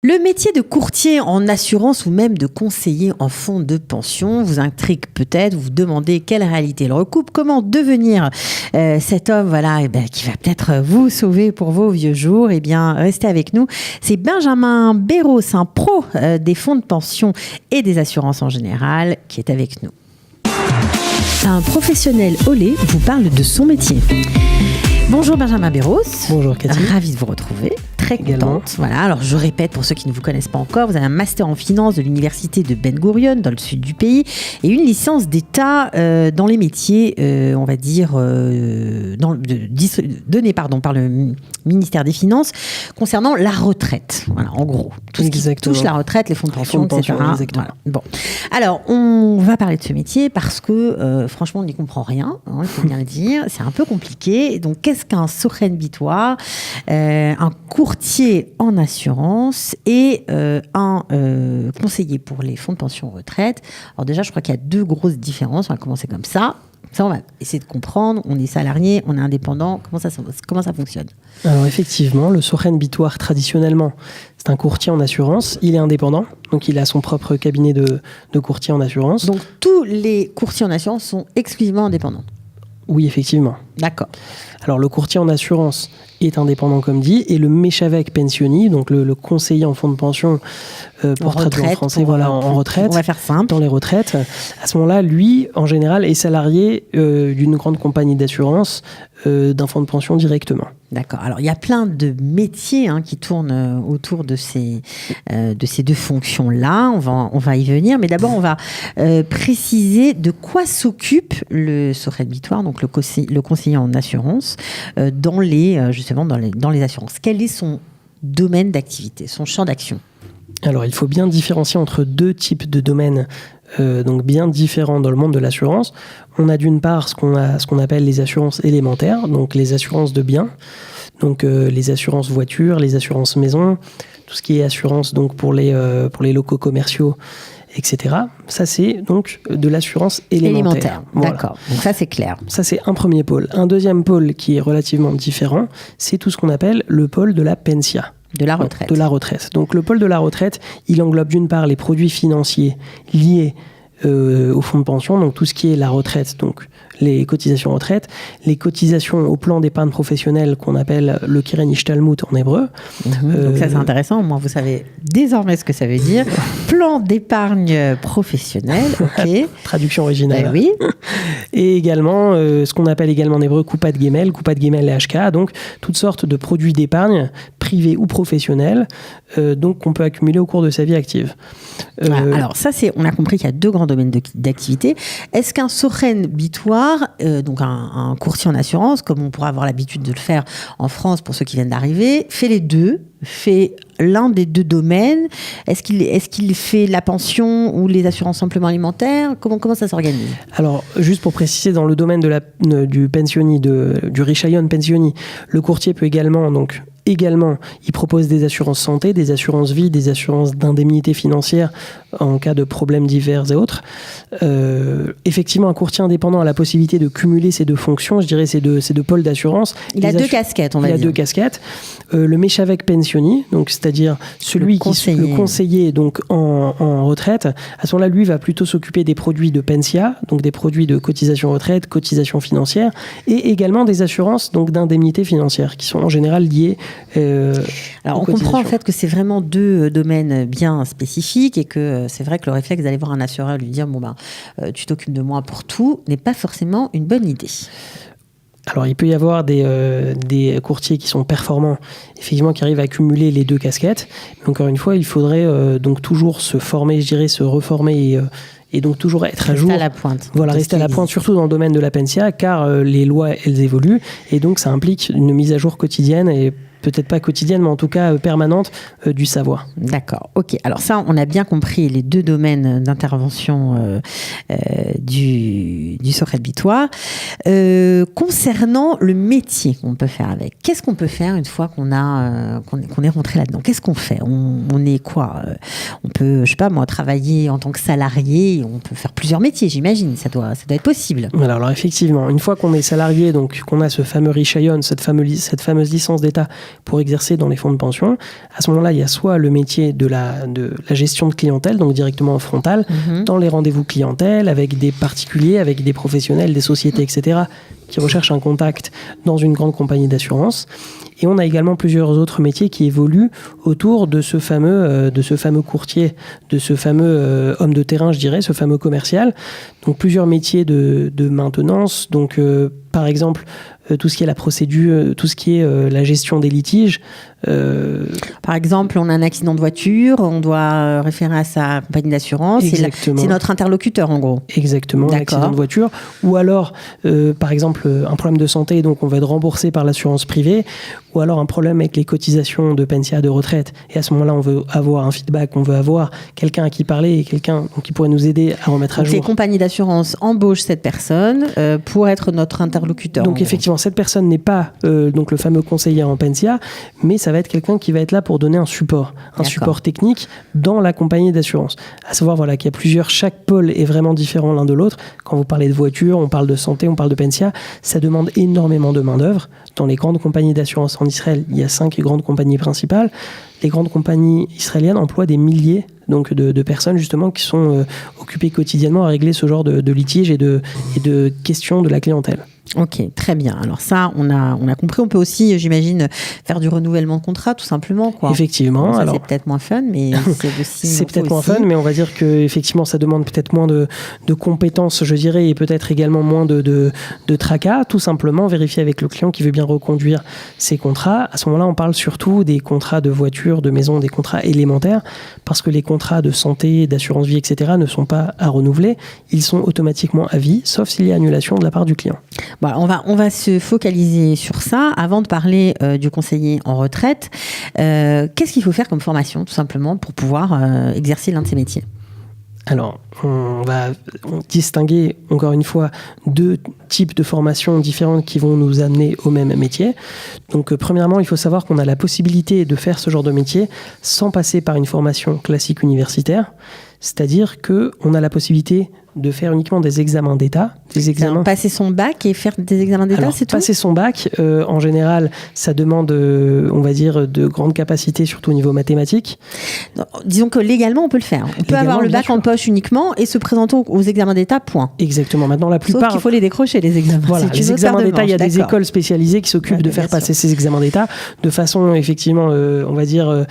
Le métier de courtier en assurance ou même de conseiller en fonds de pension vous intrigue peut-être, vous vous demandez quelle réalité le recoupe, comment devenir cet homme qui va peut-être vous sauver pour vos vieux jours. Eh bien, restez avec nous. C'est Benjamin Béros, un pro des fonds de pension et des assurances en général, qui est avec nous. Un professionnel au lait vous parle de son métier. Bonjour Benjamin Béros. Bonjour Cathy. Ravie de vous retrouver. Très contente. Voilà. Alors je répète pour ceux qui ne vous connaissent pas encore, vous avez un master en finance de l'université de Ben Gurion dans le sud du pays et une licence d'État dans les métiers, donnés par le ministère des Finances concernant la retraite. Voilà, en gros, tout ce qui touche la retraite, les fonds de pension, etc. Voilà. Bon. Alors on va parler de ce métier parce que franchement on n'y comprend rien, hein, il faut bien le dire. C'est un peu compliqué. Donc qu'est-ce qu'un Sochen-Bitoire, un courtier en assurance et un conseiller pour les fonds de pension retraite. Alors déjà, je crois qu'il y a deux grosses différences. On va commencer comme ça. Ça, on va essayer de comprendre. On est salarié, on est indépendant. Comment ça fonctionne ? Alors effectivement, le Sochen-Bitoire, traditionnellement, c'est un courtier en assurance. Il est indépendant, donc il a son propre cabinet de courtier en assurance. Donc tous les courtiers en assurance sont exclusivement indépendants ? Oui, effectivement. D'accord. Alors le courtier en assurance est indépendant comme dit, et le Méchavec pensionni, donc le conseiller en fonds de pension pour traduire en français, en retraite, on va faire simple, dans les retraites, à ce moment-là, lui, en général, est salarié d'une grande compagnie d'assurance, d'un fonds de pension directement. D'accord. Alors, il y a plein de métiers qui tournent autour de ces deux fonctions-là. On va y venir. Mais d'abord, on va préciser de quoi s'occupe le Sochen-Bitoire, donc le conseiller en assurance, dans les assurances. Quel est son domaine d'activité, son champ d'action ? Alors, il faut bien différencier entre deux types de domaines donc bien différents dans le monde de l'assurance. On a d'une part ce qu'on appelle les assurances élémentaires, donc les assurances de biens, donc les assurances voitures, les assurances maison, tout ce qui est assurance donc pour les locaux commerciaux, etc. Ça, c'est donc de l'assurance élémentaire. Voilà. D'accord. Donc ça, c'est clair. Ça, c'est un premier pôle. Un deuxième pôle qui est relativement différent, c'est tout ce qu'on appelle le pôle de la pensia. De la retraite. De la retraite. Donc le pôle de la retraite, il englobe d'une part les produits financiers liés au fonds de pension, donc tout ce qui est la retraite, donc les cotisations retraite, les cotisations au plan d'épargne professionnelle qu'on appelle le Kiren Ishtalmut en hébreu. Donc ça c'est intéressant, au moins vous savez désormais ce que ça veut dire. Plan d'épargne professionnelle, ok. Traduction originale. Oui. Et également, ce qu'on appelle également en hébreu Kupat Gemel et HK, donc toutes sortes de produits d'épargne, privés ou professionnels, donc qu'on peut accumuler au cours de sa vie active. Alors ça, on a compris qu'il y a deux grands domaines d'activité. Est-ce qu'un Sochen-Bitoire, donc un courtier en assurance, comme on pourrait avoir l'habitude de le faire en France pour ceux qui viennent d'arriver, fait les deux, fait l'un des deux domaines? Est-ce qu'il fait la pension ou les assurances simplement alimentaires? Comment ça s'organise? Alors, juste pour préciser, dans le domaine du pensionni, du Rishayon pensionni, le courtier peut également, il propose des assurances santé, des assurances vie, des assurances d'indemnité financière en cas de problèmes divers et autres. Effectivement, un courtier indépendant a la possibilité de cumuler ces deux fonctions, je dirais ces deux pôles d'assurance. Il a deux casquettes, on va dire. Il a deux casquettes. Le Méchavec pensionni, donc c'est-à-dire celui le conseiller donc en retraite, à ce moment-là, lui va plutôt s'occuper des produits de pensia, donc des produits de cotisation retraite, cotisation financière, et également des assurances donc d'indemnité financière qui sont en général liées. Alors on comprend en fait que c'est vraiment deux domaines bien spécifiques et que c'est vrai que le réflexe d'aller voir un assureur et lui dire tu t'occupes de moi pour tout n'est pas forcément une bonne idée. Alors il peut y avoir des courtiers qui sont performants, effectivement qui arrivent à cumuler les deux casquettes. Mais encore une fois, il faudrait donc toujours se former, je dirais se reformer et donc toujours être à jour. Rester à la pointe. Voilà, rester à la pointe, surtout dans le domaine de la pensia, car les lois, elles évoluent, et donc ça implique une mise à jour quotidienne, et peut-être pas quotidienne, mais en tout cas permanente, du savoir. D'accord, ok. Alors ça, on a bien compris les deux domaines d'intervention du Sochen-Bitoire. Concernant le métier qu'on peut faire avec, qu'est-ce qu'on peut faire une fois qu'on est rentré là-dedans? Qu'est-ce qu'on fait? On est quoi? On peut, je sais pas moi, travailler en tant que salarié, on peut faire plusieurs métiers, j'imagine, ça doit être possible. Alors effectivement, une fois qu'on est salarié, donc qu'on a ce fameux Rishayon, cette fameuse licence d'État pour exercer dans les fonds de pension. À ce moment-là, il y a soit le métier de la gestion de clientèle, donc directement en frontal, dans les rendez-vous clientèle, avec des particuliers, avec des professionnels, des sociétés, etc., qui recherchent un contact dans une grande compagnie d'assurance. Et on a également plusieurs autres métiers qui évoluent autour de ce fameux courtier, de ce fameux homme de terrain, je dirais, ce fameux commercial. Donc plusieurs métiers de maintenance. Donc par exemple, tout ce qui est la procédure, tout ce qui est la gestion des litiges. Par exemple, on a un accident de voiture, on doit référer à sa compagnie d'assurance. Exactement. C'est notre interlocuteur, en gros. Exactement, un accident de voiture. Ou alors, par exemple, un problème de santé, donc on va être remboursé par l'assurance privée. Ou alors un problème avec les cotisations de pension de retraite. Et à ce moment-là, on veut avoir un feedback, on veut avoir quelqu'un à qui parler et quelqu'un qui pourrait nous aider à remettre à jour. Les compagnies d'assurance embauchent cette personne pour être notre interlocuteur. Donc effectivement, cette personne n'est pas donc le fameux conseiller en pensia, mais ça va être quelqu'un qui va être là pour donner un support technique dans la compagnie d'assurance. À savoir qu'il y a plusieurs, chaque pôle est vraiment différent l'un de l'autre. Quand vous parlez de voiture, on parle de santé, on parle de pensia, ça demande énormément de main-d'œuvre. Dans les grandes compagnies d'assurance en Israël, il y a 5 grandes compagnies principales. Les grandes compagnies israéliennes emploient des milliers donc de personnes justement qui sont occupées quotidiennement à régler ce genre de litiges et de questions de la clientèle. Ok, très bien. Alors ça, on a compris. On peut aussi, j'imagine, faire du renouvellement de contrat, tout simplement, quoi. Effectivement. Ça, c'est peut-être moins fun, mais c'est aussi... c'est peut-être moins fun, mais on va dire qu'effectivement, ça demande peut-être moins de compétences, je dirais, et peut-être également moins de tracas. Tout simplement, vérifier avec le client qui veut bien reconduire ses contrats. À ce moment-là, on parle surtout des contrats de voiture, de maison, des contrats élémentaires, parce que les contrats de santé, d'assurance vie, etc. ne sont pas à renouveler. Ils sont automatiquement à vie, sauf s'il y a annulation de la part du client. Bon, on va se focaliser sur ça avant de parler du conseiller en retraite. Qu'est-ce qu'il faut faire comme formation, tout simplement, pour pouvoir exercer l'un de ces métiers ? Alors, on va distinguer, encore une fois, 2 types de formations différentes qui vont nous amener au même métier. Donc, premièrement, il faut savoir qu'on a la possibilité de faire ce genre de métier sans passer par une formation classique universitaire. C'est-à-dire qu'on a la possibilité de faire uniquement des examens d'État. Passer son bac et faire des examens d'État, c'est tout ? Passer son bac, en général, ça demande, on va dire, de grandes capacités, surtout au niveau mathématique. Non, disons que légalement, on peut le faire. On peut avoir le bac en poche uniquement et se présenter aux examens d'État, point. Exactement. Maintenant, la plupart... Sauf qu'il faut les décrocher, les examens. Voilà, les examens d'État, il y a des écoles spécialisées qui s'occupent de faire passer ces examens d'État de façon, effectivement, on va dire...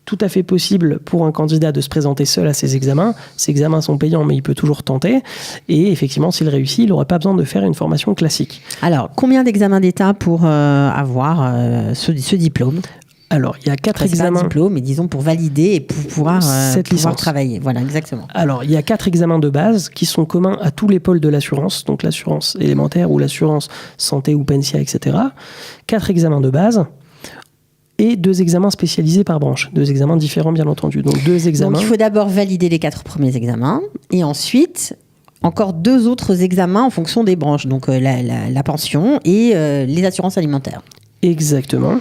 tout à fait possible pour un candidat de se présenter seul à ces examens. Ces examens sont payants, mais il peut toujours tenter. Et effectivement, s'il réussit, il n'aurait pas besoin de faire une formation classique. Alors, combien d'examens d'État pour avoir ce diplôme ? Alors, il y a 4 examens. Pas un diplôme, mais disons pour valider et pour pouvoir travailler. Voilà, exactement. Alors, il y a 4 examens de base qui sont communs à tous les pôles de l'assurance, donc l'assurance élémentaire ou l'assurance santé ou pensia, etc. 4 examens de base. Et 2 examens spécialisés par branche. 2 examens différents, bien entendu. Donc, 2 examens. Donc, il faut d'abord valider les 4 premiers examens. Et ensuite, encore 2 autres examens en fonction des branches. Donc, la pension et les assurances alimentaires. Exactement.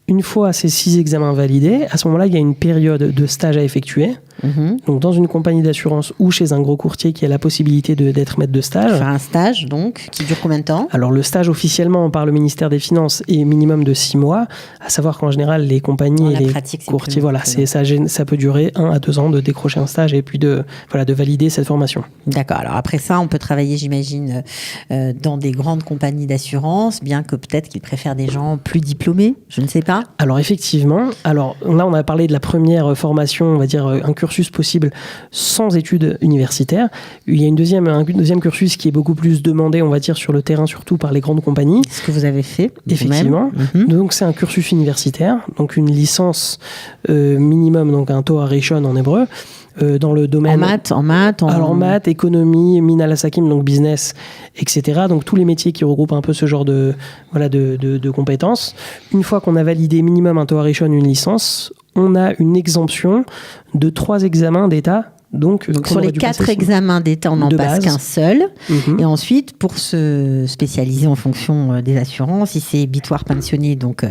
Une fois ces 6 examens validés, à ce moment-là, il y a une période de stage à effectuer. Donc, dans une compagnie d'assurance ou chez un gros courtier qui a la possibilité d'être maître de stage. Faire un stage, donc, qui dure combien de temps ? Alors, le stage officiellement par le ministère des Finances est minimum de 6 mois. À savoir qu'en général, les compagnies et les courtiers, ça peut durer 1 à 2 ans de décrocher un stage et puis de valider cette formation. D'accord. Alors, après ça, on peut travailler, j'imagine, dans des grandes compagnies d'assurance, bien que peut-être qu'ils préfèrent des gens plus diplômés. Je ne sais pas. Alors, effectivement. Alors, là, on a parlé de la première formation, on va dire, un cursus possible sans études universitaires. Il y a un deuxième cursus qui est beaucoup plus demandé, on va dire, sur le terrain, surtout par les grandes compagnies. Ce que vous avez fait. Effectivement. Donc, c'est un cursus universitaire, donc une licence minimum, donc un Toar Rishon en hébreu. Dans le domaine... En maths, économie, Minal Hasakim, donc business, etc. Donc tous les métiers qui regroupent un peu ce genre de compétences. Une fois qu'on a validé minimum un Toar Rishon, une licence, on a une exemption de 3 examens d'État Donc sur les 4 examens d'État, on n'en passe qu'un seul. Et ensuite, pour se spécialiser en fonction des assurances, si c'est bitoire pensionné, donc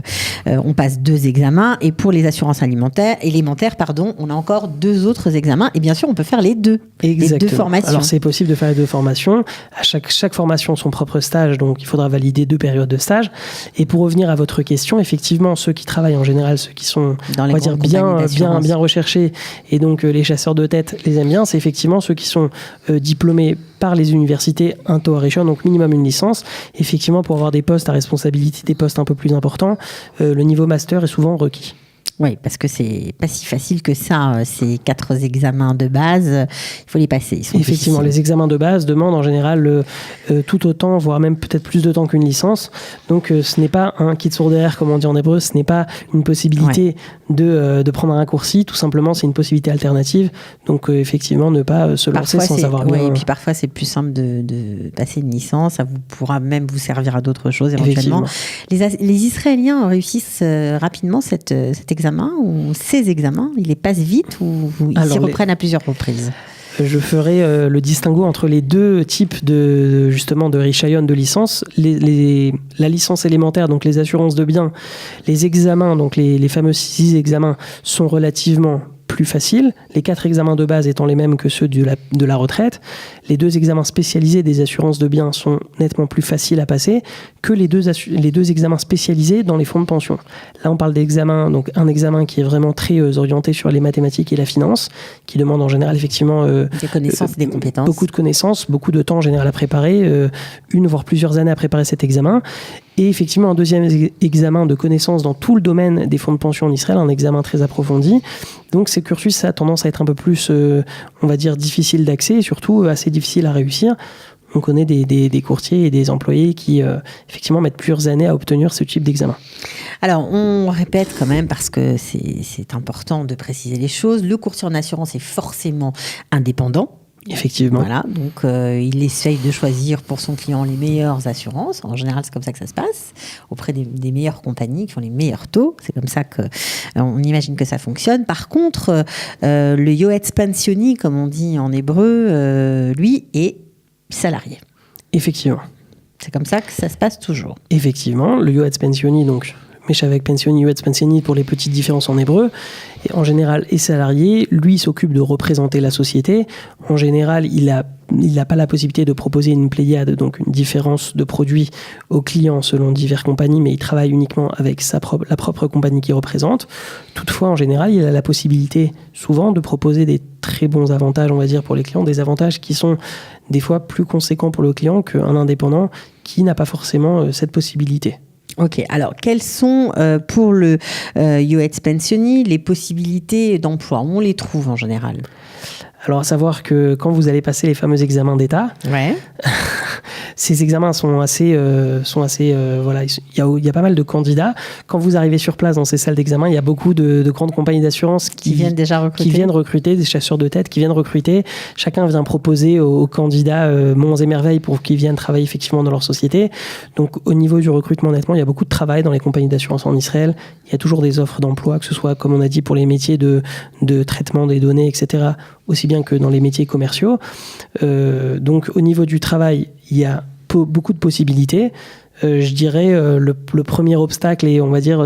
on passe 2 examens. Et pour les assurances élémentaires, on a encore 2 autres examens. Et bien sûr, on peut faire les 2. Exactement. Les 2 formations. Alors, c'est possible de faire les 2 formations. À chaque formation, son propre stage. Donc, il faudra valider 2 périodes de stage. Et pour revenir à votre question, effectivement, ceux qui travaillent en général, ceux qui sont, on va dire, bien recherchés, et donc les chasseurs de tête les aiment bien, c'est effectivement ceux qui sont diplômés par les universités Intoarition, donc minimum une licence. Effectivement, pour avoir des postes à responsabilité, des postes un peu plus importants, le niveau master est souvent requis. Oui, parce que c'est pas si facile que ça. Ces 4 examens de base, il faut les passer. Effectivement, les examens de base demandent en général tout autant, voire même peut-être plus de temps qu'une licence. Donc, ce n'est pas un kit sourd derrière, comme on dit en hébreu. Ce n'est pas une possibilité de prendre un raccourci. Tout simplement, c'est une possibilité alternative. Donc, effectivement, ne pas se lancer sans savoir bien. Et puis parfois, c'est plus simple de passer une licence. Ça pourra même vous servir à d'autres choses éventuellement. Les Israéliens réussissent rapidement cet examen ou ces examens, ils les passent vite ou ils s'y reprennent à plusieurs reprises? Je ferai le distinguo entre les 2 types de Rishayon de licence. La licence élémentaire, donc les assurances de biens, les examens, donc les fameux 6 examens, sont relativement plus faciles, les 4 examens de base étant les mêmes que ceux de la retraite. Les 2 examens spécialisés des assurances de biens sont nettement plus faciles à passer que les deux examens spécialisés dans les fonds de pension. Là, on parle d'examens, donc un examen qui est vraiment très orienté sur les mathématiques et la finance, qui demande en général effectivement des connaissances et des compétences. Beaucoup de connaissances, beaucoup de temps en général à préparer, une voire plusieurs années à préparer cet examen. Et effectivement, un deuxième examen de connaissances dans tout le domaine des fonds de pension en Israël, un examen très approfondi. Donc ces cursus, ça a tendance à être un peu plus, on va dire, difficile d'accès et surtout assez difficile à réussir. On connaît des courtiers et des employés qui, effectivement, mettent plusieurs années à obtenir ce type d'examen. Alors, on répète quand même, parce que c'est important de préciser les choses, le courtier en assurance est forcément indépendant. Effectivement. Voilà, donc il essaye de choisir pour son client les meilleures assurances. En général, c'est comme ça que ça se passe, auprès des meilleures compagnies qui font les meilleurs taux. C'est comme ça qu'on imagine que ça fonctionne. Par contre, le Yoetz Pensioni, comme on dit en hébreu, lui est salarié. Effectivement. C'est comme ça que ça se passe toujours. Effectivement, le Yoetz Pensioni, donc Meshavek Pensioni, Yoetz Pensioni pour les petites différences en hébreu, et en général est salarié. Lui, il s'occupe de représenter la société. En général, il n'a pas la possibilité de proposer une pléiade, donc une différence de produits aux clients selon diverses compagnies, mais il travaille uniquement avec la propre compagnie qu'il représente. Toutefois, en général, il a la possibilité souvent de proposer des très bons avantages, on va dire, pour les clients, des avantages qui sont des fois plus conséquents pour le client qu'un indépendant qui n'a pas forcément cette possibilité. Ok, alors quelles sont pour le Yoetz Pensioni les possibilités d'emploi? Où on les trouve en général? Alors, à savoir que quand vous allez passer les fameux examens d'État, ces examens sont assez voilà, il y a pas mal de candidats. Quand vous arrivez sur place dans ces salles d'examen, il y a beaucoup de grandes compagnies d'assurance qui viennent recruter, des chasseurs de tête qui viennent recruter. Chacun vient proposer aux candidats monts et merveilles pour qu'ils viennent travailler effectivement dans leur société. Donc, au niveau du recrutement, honnêtement, il y a beaucoup de travail dans les compagnies d'assurance en Israël. Il y a toujours des offres d'emploi, que ce soit, comme on a dit, pour les métiers de traitement des données, etc., aussi bien que dans les métiers commerciaux. Donc, au niveau du travail, il y a beaucoup de possibilités. Je dirais le premier obstacle et on va dire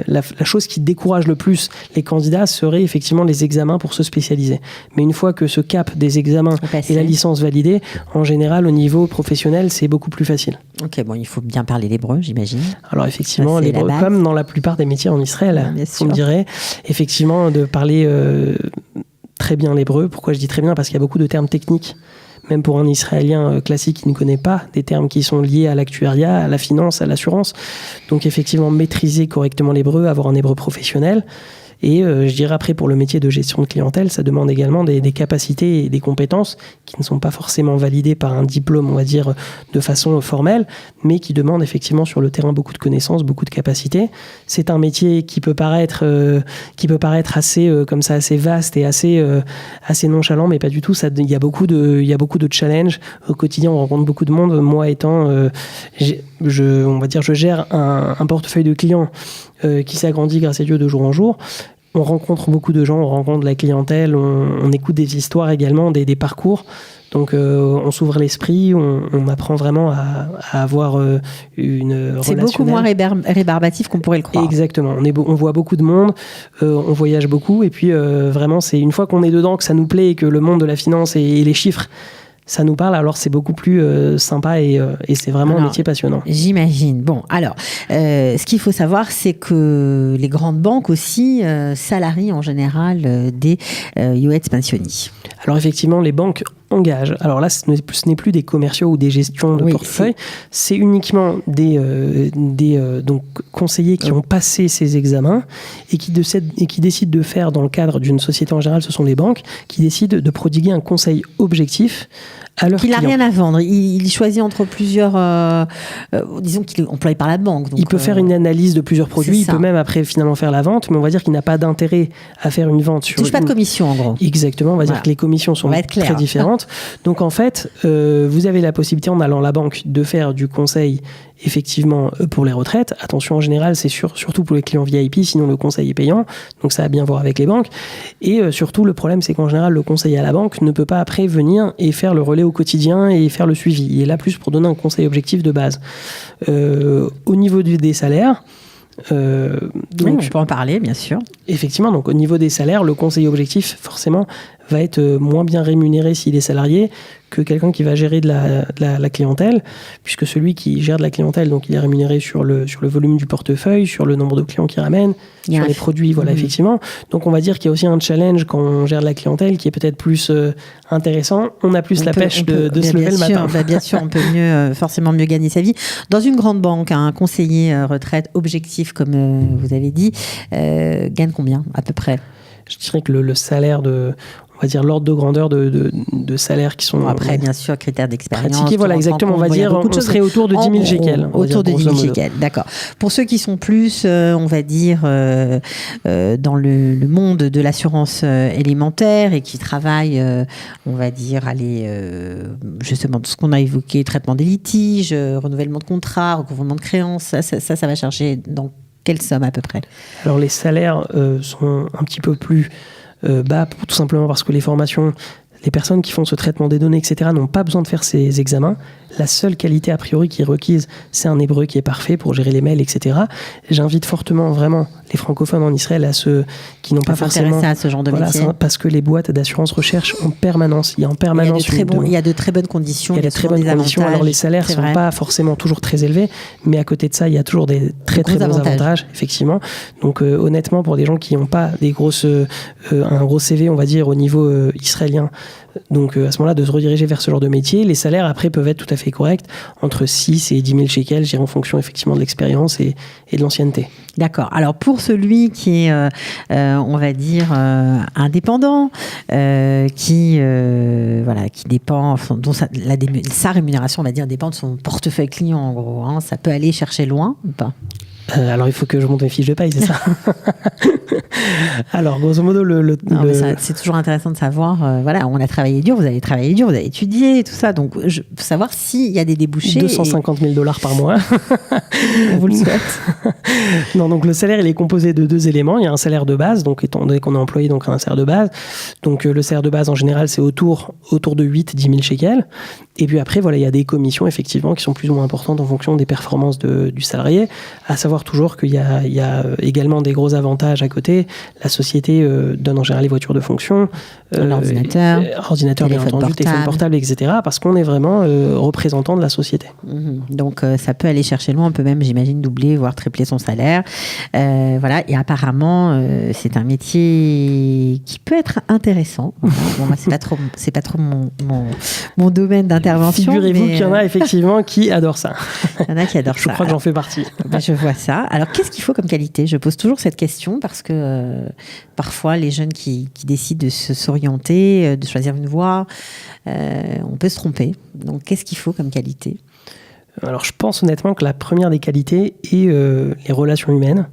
la chose qui décourage le plus les candidats serait effectivement les examens pour se spécialiser. Mais une fois que ce cap des examens et la licence validée, en général au niveau professionnel, c'est beaucoup plus facile. Ok, bon, il faut bien parler l'hébreu, j'imagine. Alors effectivement, l'hébreu, comme dans la plupart des métiers en Israël, on dirait, effectivement, de parler très bien l'hébreu. Pourquoi je dis très bien? Parce qu'il y a beaucoup de termes techniques. Même pour un Israélien classique qui ne connaît pas des termes qui sont liés à l'actuariat, à la finance, à l'assurance. Donc effectivement, maîtriser correctement l'hébreu, avoir un hébreu professionnel. Et je dirais après, pour le métier de gestion de clientèle, ça demande également des capacités et des compétences qui ne sont pas forcément validées par un diplôme, on va dire, de façon formelle, mais qui demandent effectivement sur le terrain beaucoup de connaissances, beaucoup de capacités. C'est un métier qui peut paraître assez comme ça, assez vaste et assez nonchalant, mais pas du tout. Il y a beaucoup de challenges au quotidien. On rencontre beaucoup de monde. Moi étant, je gère un portefeuille de clients qui s'agrandit grâce à Dieu de jour en jour. on rencontre beaucoup de gens, on rencontre la clientèle, on écoute des histoires également, des parcours. Donc on s'ouvre l'esprit, on apprend vraiment à avoir une relationnelle. C'est beaucoup moins rébarbatif qu'on pourrait le croire. Exactement, on voit beaucoup de monde, on voyage beaucoup, et puis vraiment c'est une fois qu'on est dedans, que ça nous plaît, et que le monde de la finance et les chiffres, ça nous parle, alors c'est beaucoup plus sympa et c'est vraiment un métier passionnant. J'imagine. Bon, alors, ce qu'il faut savoir, c'est que les grandes banques aussi salarient en général des yoets pensionnés. Alors effectivement, les banques engagent. Alors là, ce n'est plus des commerciaux ou des gestions de portefeuille, c'est uniquement des donc conseillers qui ont passé ces examens et qui décident de faire, dans le cadre d'une société en général, ce sont les banques, qui décident de prodiguer un conseil objectif à leurs clients. Il n'a rien à vendre. Il choisit entre plusieurs... disons qu'il est employé par la banque. Donc, il peut faire une analyse de plusieurs produits. Il peut même après finalement faire la vente, mais on va dire qu'il n'a pas d'intérêt à faire une vente. Il ne touche pas de commission, en gros. Exactement. On va dire que les commissions sont très différentes. Donc en fait, vous avez la possibilité, en allant à la banque, de faire du conseil effectivement pour les retraites. Attention, en général, c'est surtout pour les clients VIP, sinon le conseil est payant. Donc ça a bien à voir avec les banques. Et surtout, le problème, c'est qu'en général, le conseiller à la banque ne peut pas après venir et faire le relais au quotidien et faire le suivi. Il est là plus pour donner un conseil objectif de base. Au niveau des salaires, donc, je peux en parler, bien sûr. Effectivement, donc au niveau des salaires, le conseiller objectif, forcément, va être moins bien rémunéré s'il est salarié que quelqu'un qui va gérer de la clientèle, puisque celui qui gère de la clientèle, donc il est rémunéré sur le volume du portefeuille, sur le nombre de clients qu'il ramène, sur les produits, voilà, effectivement. Donc on va dire qu'il y a aussi un challenge quand on gère de la clientèle qui est peut-être plus intéressant. On a plus pêche de se lever le matin. Bien sûr, on peut forcément mieux gagner sa vie. Dans une grande banque, un conseiller retraite objectif, comme vous avez dit, gagne combien à peu près? Je dirais que le salaire on va dire l'ordre de grandeur de salaires qui sont... Après, bien sûr, critères d'expérience. Pratiqués, voilà, exactement. On va dire, on serait autour de 10 000 shekels. Autour de 10 000 shekels, d'accord. Pour ceux qui sont plus, on va dire, dans le monde de l'assurance élémentaire et qui travaillent, on va dire, justement, tout ce qu'on a évoqué, traitement des litiges, renouvellement de contrats, recouvrement de créances, ça va chercher dans quelle somme à peu près? Alors, les salaires sont un petit peu plus... bas, tout simplement parce que les formations, les personnes qui font ce traitement des données, etc., n'ont pas besoin de faire ces examens. La seule qualité a priori qui est requise, c'est un hébreu qui est parfait pour gérer les mails, etc. J'invite fortement vraiment les francophones en Israël, à ceux qui n'ont pas forcément... à ce genre de métier. Parce que les boîtes d'assurance recherchent en permanence. Il y a en permanence... Il y a de très bonnes conditions. Il y a de très bonnes conditions. Alors les salaires ne sont pas forcément toujours très élevés, mais à côté de ça, il y a toujours des très bons avantages, effectivement. Donc honnêtement, pour des gens qui n'ont pas un gros CV, on va dire, au niveau israélien, donc à ce moment-là, de se rediriger vers ce genre de métier, les salaires après peuvent être tout à fait corrects, entre 6 et 10 000 shekels, en fonction effectivement de l'expérience et de l'ancienneté. D'accord. Alors pour celui qui est, on va dire, indépendant, qui dépend, dont sa rémunération, on va dire, dépend de son portefeuille client, en gros. Hein, ça peut aller chercher loin ou pas? Alors, il faut que je monte mes fiches de paye, c'est ça? Alors, grosso modo, c'est toujours intéressant de savoir. Voilà, on a travaillé dur, vous avez travaillé dur, vous avez étudié, tout ça. Donc, je veux savoir s'il y a des débouchés. 250 000 $ par mois. On vous le souhaite. Non, donc le salaire, il est composé de 2 éléments. Il y a un salaire de base, donc étant donné qu'on est employé, donc un salaire de base. Donc, le salaire de base, en général, c'est autour de 8-10 000 shekels. Et puis après, voilà, il y a des commissions, effectivement, qui sont plus ou moins importantes en fonction des performances du salarié. À savoir toujours qu'il y a également des gros avantages à côté. La société donne en général les voitures de fonction, ordinateur bien entendu, téléphone portable, etc. Parce qu'on est vraiment représentant de la société. Donc ça peut aller chercher loin, on peut même, j'imagine, doubler, voire tripler son salaire. Voilà. Et apparemment, c'est un métier qui peut être intéressant. Bon, moi, c'est pas trop mon domaine d'intervention. Figurez-vous qu'il y en a effectivement qui adorent ça. Il y en a qui adorent ça. Je crois que j'en fais partie. Je vois ça. Alors, qu'est-ce qu'il faut comme qualité? Je pose toujours cette question parce que parfois, les jeunes qui décident de s'orienter, de choisir une voie, on peut se tromper. Donc, qu'est-ce qu'il faut comme qualité? Alors, je pense honnêtement que la première des qualités est les relations humaines.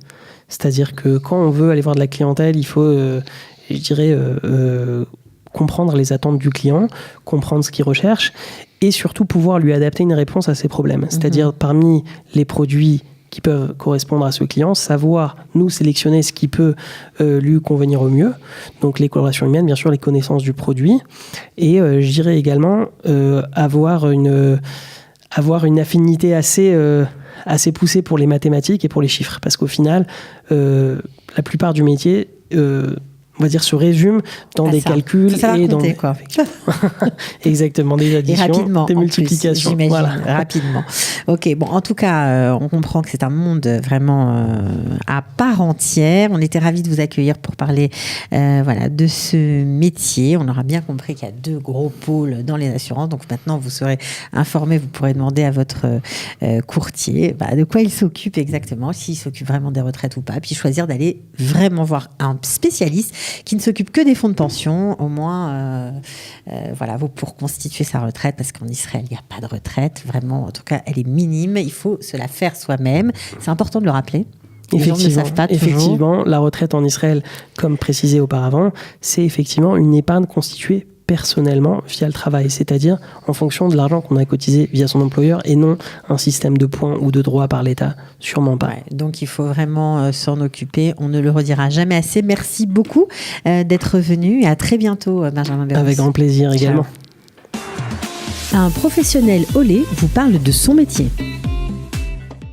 C'est-à-dire que quand on veut aller voir de la clientèle, il faut, je dirais, comprendre les attentes du client, comprendre ce qu'il recherche et surtout pouvoir lui adapter une réponse à ses problèmes. C'est-à-dire, parmi les produits qui peuvent correspondre à ce client, savoir nous sélectionner ce qui peut lui convenir au mieux. Donc les colorations humaines, bien sûr, les connaissances du produit. Et je dirais également avoir une affinité assez poussée pour les mathématiques et pour les chiffres. Parce qu'au final, la plupart du métier... on va dire, se résume dans des calculs et dans quoi. Exactement, des additions, des multiplications. Plus, voilà. Rapidement. Ok, bon, en tout cas, on comprend que c'est un monde vraiment à part entière. On était ravis de vous accueillir pour parler de ce métier. On aura bien compris qu'il y a 2 gros pôles dans les assurances. Donc maintenant, vous serez informé, vous pourrez demander à votre courtier de quoi il s'occupe exactement, s'il s'occupe vraiment des retraites ou pas, puis choisir d'aller vraiment voir un spécialiste qui ne s'occupe que des fonds de pension, au moins, pour constituer sa retraite, parce qu'en Israël, il n'y a pas de retraite, vraiment, en tout cas, elle est minime, il faut se la faire soi-même. C'est important de le rappeler. Les gens ne savent pas toujours. Effectivement, la retraite en Israël, comme précisé auparavant, c'est effectivement une épargne constituée personnellement via le travail, c'est-à-dire en fonction de l'argent qu'on a cotisé via son employeur et non un système de points ou de droits par l'État, sûrement pas. Ouais, donc il faut vraiment s'en occuper, on ne le redira jamais assez. Merci beaucoup d'être venu et à très bientôt, Benjamin Berros. Avec grand plaisir également. Un professionnel Olé vous parle de son métier.